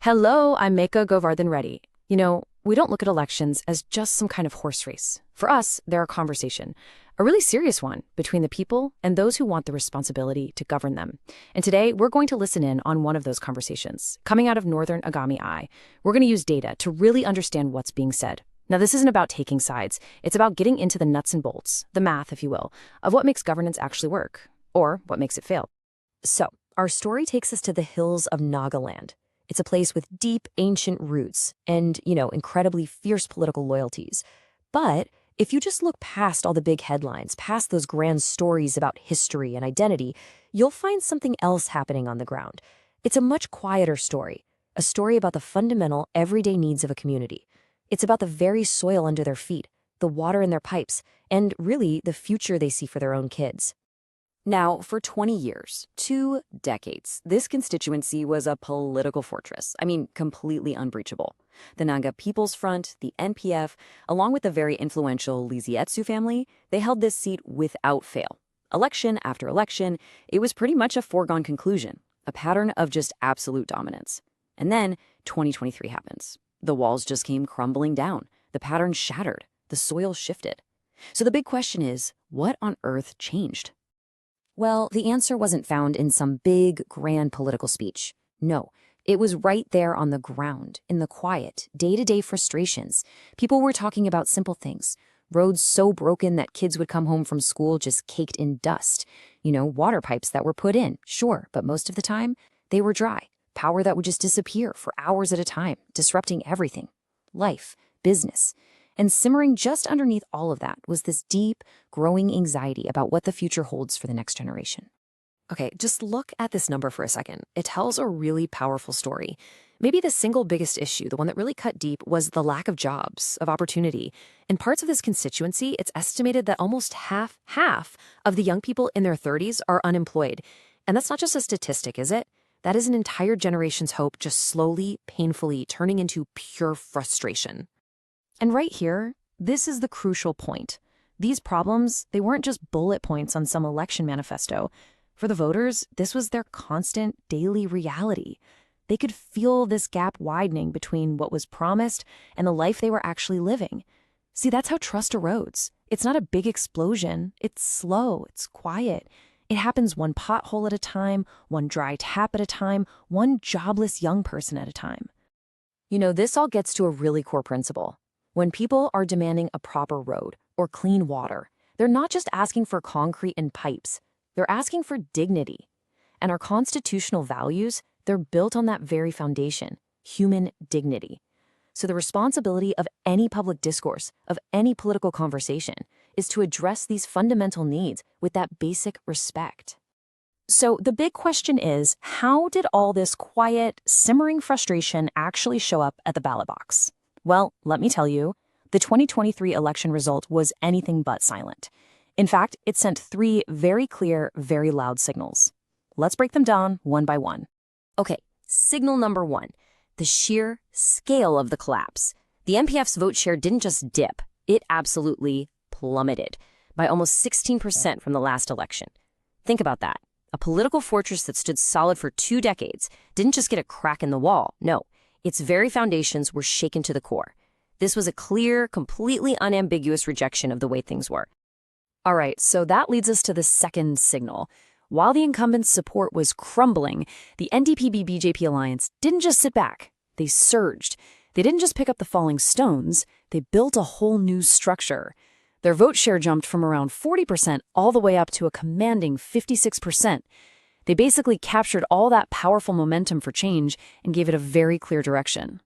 Hello, I'm Meka Govardhan Reddy. We don't look at elections as just some kind of horse race. For us, they're a conversation, a really serious one between the people and those who want the responsibility to govern them. And today, we're going to listen in on one of those conversations. Coming out of Northern Angami I, we're going to use data to really understand what's being said. Now, this isn't about taking sides. It's about getting into the nuts and bolts, the math, if you will, of what makes governance actually work, or what makes it fail. So, our story takes us to the hills of Nagaland. It's a place with deep, ancient roots and, incredibly fierce political loyalties. But if you just look past all the big headlines, past those grand stories about history and identity, you'll find something else happening on the ground. It's a much quieter story, a story about the fundamental, everyday needs of a community. It's about the very soil under their feet, the water in their pipes, and really the future they see for their own kids. Now, for 20 years, 2 decades, this constituency was a political fortress. Completely unbreachable. The Naga People's Front, the NPF, along with the very influential Lizietsu family, they held this seat without fail. Election after election, it was pretty much a foregone conclusion, a pattern of just absolute dominance. And then 2023 happens. The walls just came crumbling down. The pattern shattered. The soil shifted. So the big question is, what on earth changed? Well, the answer wasn't found in some big, grand political speech. No, it was right there on the ground, in the quiet, day-to-day frustrations. People were talking about simple things. Roads so broken that kids would come home from school just caked in dust. Water pipes that were put in, sure, but most of the time, they were dry. Power that would just disappear for hours at a time, disrupting everything. Life, business. And simmering just underneath all of that was this deep, growing anxiety about what the future holds for the next generation. Okay, just look at this number for a second. It tells a really powerful story. Maybe the single biggest issue, the one that really cut deep, was the lack of jobs, of opportunity. In parts of this constituency, it's estimated that almost half of the young people in their 30s are unemployed. And that's not just a statistic, is it? That is an entire generation's hope just slowly, painfully turning into pure frustration. And right here, this is the crucial point. These problems, they weren't just bullet points on some election manifesto. For the voters, this was their constant daily reality. They could feel this gap widening between what was promised and the life they were actually living. See, that's how trust erodes. It's not a big explosion. It's slow. It's quiet. It happens one pothole at a time, one dry tap at a time, one jobless young person at a time. This all gets to a really core principle. When people are demanding a proper road or clean water, they're not just asking for concrete and pipes. They're asking for dignity. And our constitutional values, they're built on that very foundation, human dignity. So the responsibility of any public discourse, of any political conversation, is to address these fundamental needs with that basic respect. So the big question is, how did all this quiet, simmering frustration actually show up at the ballot box? Well, let me tell you, the 2023 election result was anything but silent. In fact, it sent 3 very clear, very loud signals. Let's break them down one by one. Okay, signal number 1, the sheer scale of the collapse. The NPF's vote share didn't just dip, it absolutely plummeted by almost 16% from the last election. Think about that. A political fortress that stood solid for 2 decades didn't just get a crack in the wall, no. Its very foundations were shaken to the core. This was a clear, completely unambiguous rejection of the way things were. All right, so that leads us to the second signal. While the incumbent's support was crumbling, the NDP-BJP alliance didn't just sit back. They surged. They didn't just pick up the falling stones. They built a whole new structure. Their vote share jumped from around 40% all the way up to a commanding 56%. They basically captured all that powerful momentum for change and gave it a very clear direction.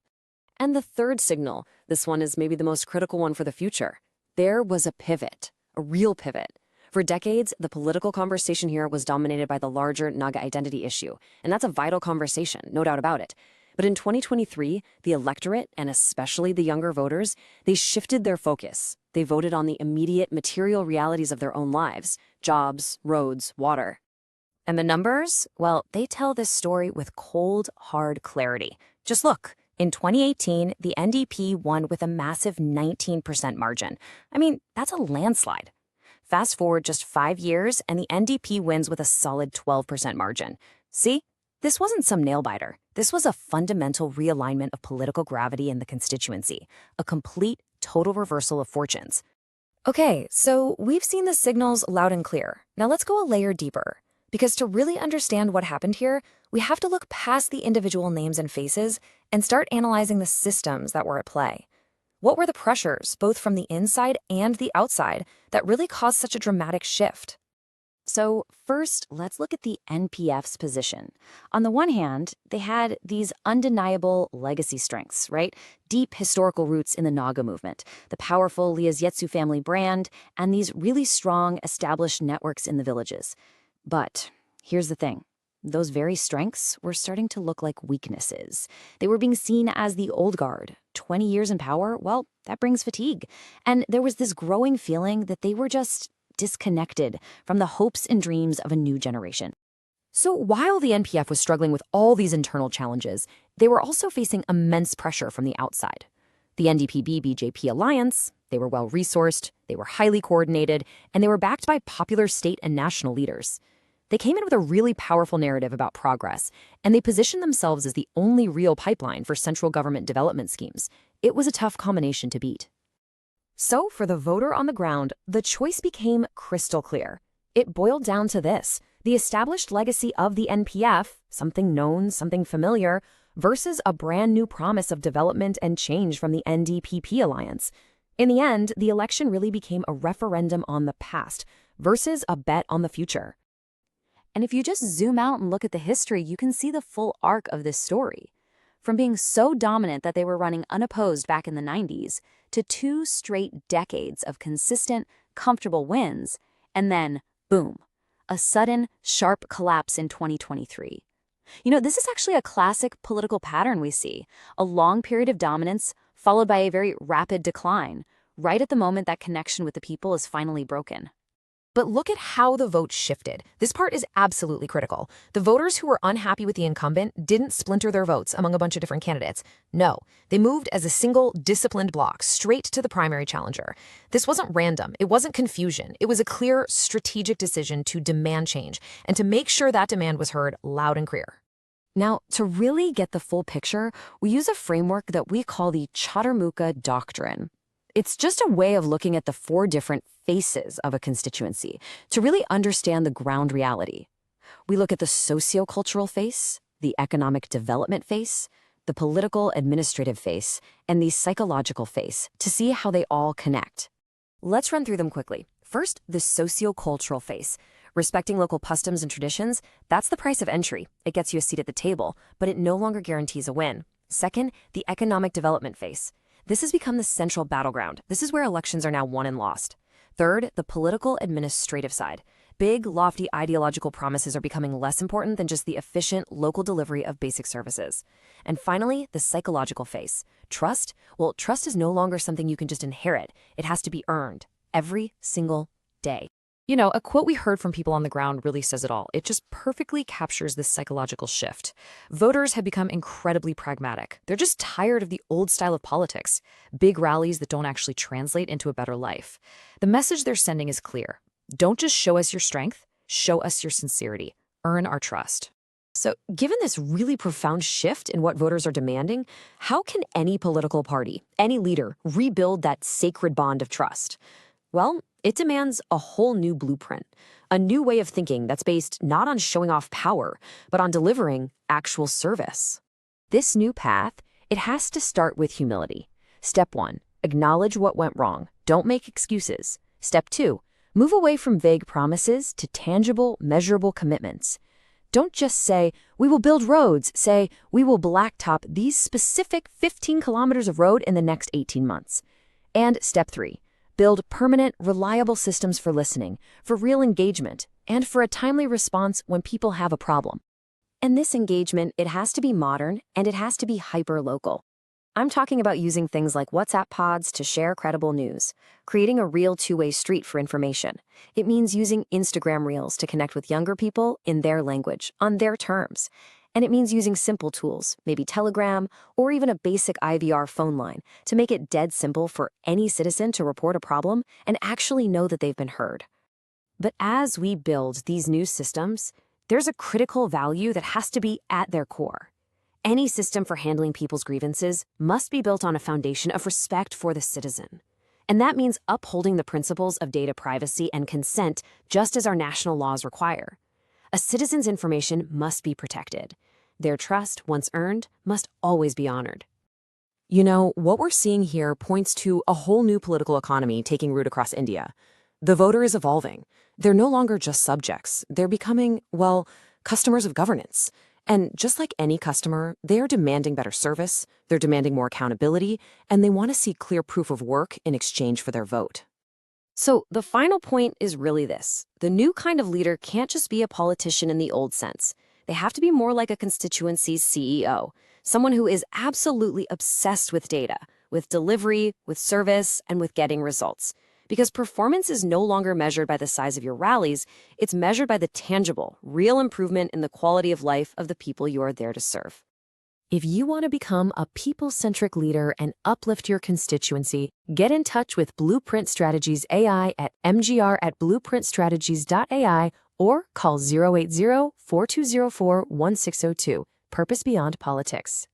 And the third signal, this one is maybe the most critical one for the future. There was a pivot, a real pivot. For decades, the political conversation here was dominated by the larger Naga identity issue, and that's a vital conversation, no doubt about it. But in 2023, the electorate, and especially the younger voters, they shifted their focus. They voted on the immediate material realities of their own lives: jobs, roads, water. And the numbers? Well, they tell this story with cold, hard clarity. Just look. In 2018, the NDP won with a massive 19% margin. That's a landslide. Fast forward just 5 years, and the NDP wins with a solid 12% margin. See? This wasn't some nail-biter. This was a fundamental realignment of political gravity in the constituency, a complete, total reversal of fortunes. Okay, so we've seen the signals loud and clear. Now let's go a layer deeper. Because to really understand what happened here, we have to look past the individual names and faces and start analyzing the systems that were at play. What were the pressures, both from the inside and the outside, that really caused such a dramatic shift? So first, let's look at the NPF's position. On the one hand, they had these undeniable legacy strengths, right? Deep historical roots in the Naga movement, the powerful Liazyetsu family brand, and these really strong established networks in the villages. But here's the thing. Those very strengths were starting to look like weaknesses. They were being seen as the old guard. 20 years in power, well, that brings fatigue. And there was this growing feeling that they were just disconnected from the hopes and dreams of a new generation. So while the NPF was struggling with all these internal challenges, they were also facing immense pressure from the outside. The NDP-BJP alliance, they were well-resourced, they were highly coordinated, and they were backed by popular state and national leaders. They came in with a really powerful narrative about progress, and they positioned themselves as the only real pipeline for central government development schemes. It was a tough combination to beat. So for the voter on the ground, the choice became crystal clear. It boiled down to this: the established legacy of the NPF, something known, something familiar, versus a brand new promise of development and change from the NDPP alliance. In the end, the election really became a referendum on the past versus a bet on the future. And if you just zoom out and look at the history, you can see the full arc of this story. From being so dominant that they were running unopposed back in the 90s, to 2 straight decades of consistent, comfortable wins, and then, boom, a sudden, sharp collapse in 2023. This is actually a classic political pattern we see: a long period of dominance followed by a very rapid decline, right at the moment that connection with the people is finally broken. But look at how the vote shifted. This part is absolutely critical. The voters who were unhappy with the incumbent didn't splinter their votes among a bunch of different candidates. No, they moved as a single, disciplined bloc straight to the primary challenger. This wasn't random. It wasn't confusion. It was a clear, strategic decision to demand change and to make sure that demand was heard loud and clear. Now, to really get the full picture, we use a framework that we call the Chaturmukha Doctrine. It's just a way of looking at the 4 different faces of a constituency to really understand the ground reality. We look at the sociocultural face, the economic development face, the political administrative face, and the psychological face to see how they all connect. Let's run through them quickly. First, the sociocultural face. Respecting local customs and traditions, that's the price of entry. It gets you a seat at the table, but it no longer guarantees a win. Second, the economic development face. This has become the central battleground. This is where elections are now won and lost. Third, the political administrative side. Big, lofty ideological promises are becoming less important than just the efficient local delivery of basic services. And finally, the psychological face. Trust? Well, trust is no longer something you can just inherit. It has to be earned every single day. A quote we heard from people on the ground really says it all. It just perfectly captures this psychological shift. Voters have become incredibly pragmatic. They're just tired of the old style of politics, big rallies that don't actually translate into a better life. The message they're sending is clear. Don't just show us your strength, show us your sincerity. Earn our trust. So, given this really profound shift in what voters are demanding, how can any political party, any leader, rebuild that sacred bond of trust? Well, it demands a whole new blueprint, a new way of thinking that's based not on showing off power, but on delivering actual service. This new path, it has to start with humility. Step 1, acknowledge what went wrong. Don't make excuses. Step 2, move away from vague promises to tangible, measurable commitments. Don't just say, we will build roads. Say, we will blacktop these specific 15 kilometers of road in the next 18 months. And step 3, build permanent, reliable systems for listening, for real engagement, and for a timely response when people have a problem. And this engagement, it has to be modern and it has to be hyper-local. I'm talking about using things like WhatsApp pods to share credible news, creating a real two-way street for information. It means using Instagram Reels to connect with younger people in their language, on their terms. And it means using simple tools, maybe Telegram, or even a basic IVR phone line, to make it dead simple for any citizen to report a problem and actually know that they've been heard. But as we build these new systems, there's a critical value that has to be at their core. Any system for handling people's grievances must be built on a foundation of respect for the citizen. And that means upholding the principles of data privacy and consent just as our national laws require. A citizen's information must be protected. Their trust, once earned, must always be honored. You know, what we're seeing here points to a whole new political economy taking root across India. The voter is evolving. They're no longer just subjects. They're becoming, well, customers of governance. And just like any customer, they are demanding better service, they're demanding more accountability, and they want to see clear proof of work in exchange for their vote. So the final point is really this. The new kind of leader can't just be a politician in the old sense. They have to be more like a constituency's CEO, someone who is absolutely obsessed with data, with delivery, with service, and with getting results. Because performance is no longer measured by the size of your rallies, it's measured by the tangible, real improvement in the quality of life of the people you are there to serve. If you want to become a people-centric leader and uplift your constituency, get in touch with Blueprint Strategies AI at mgr@blueprintstrategies.ai or call 080-4204-1602. Purpose Beyond Politics.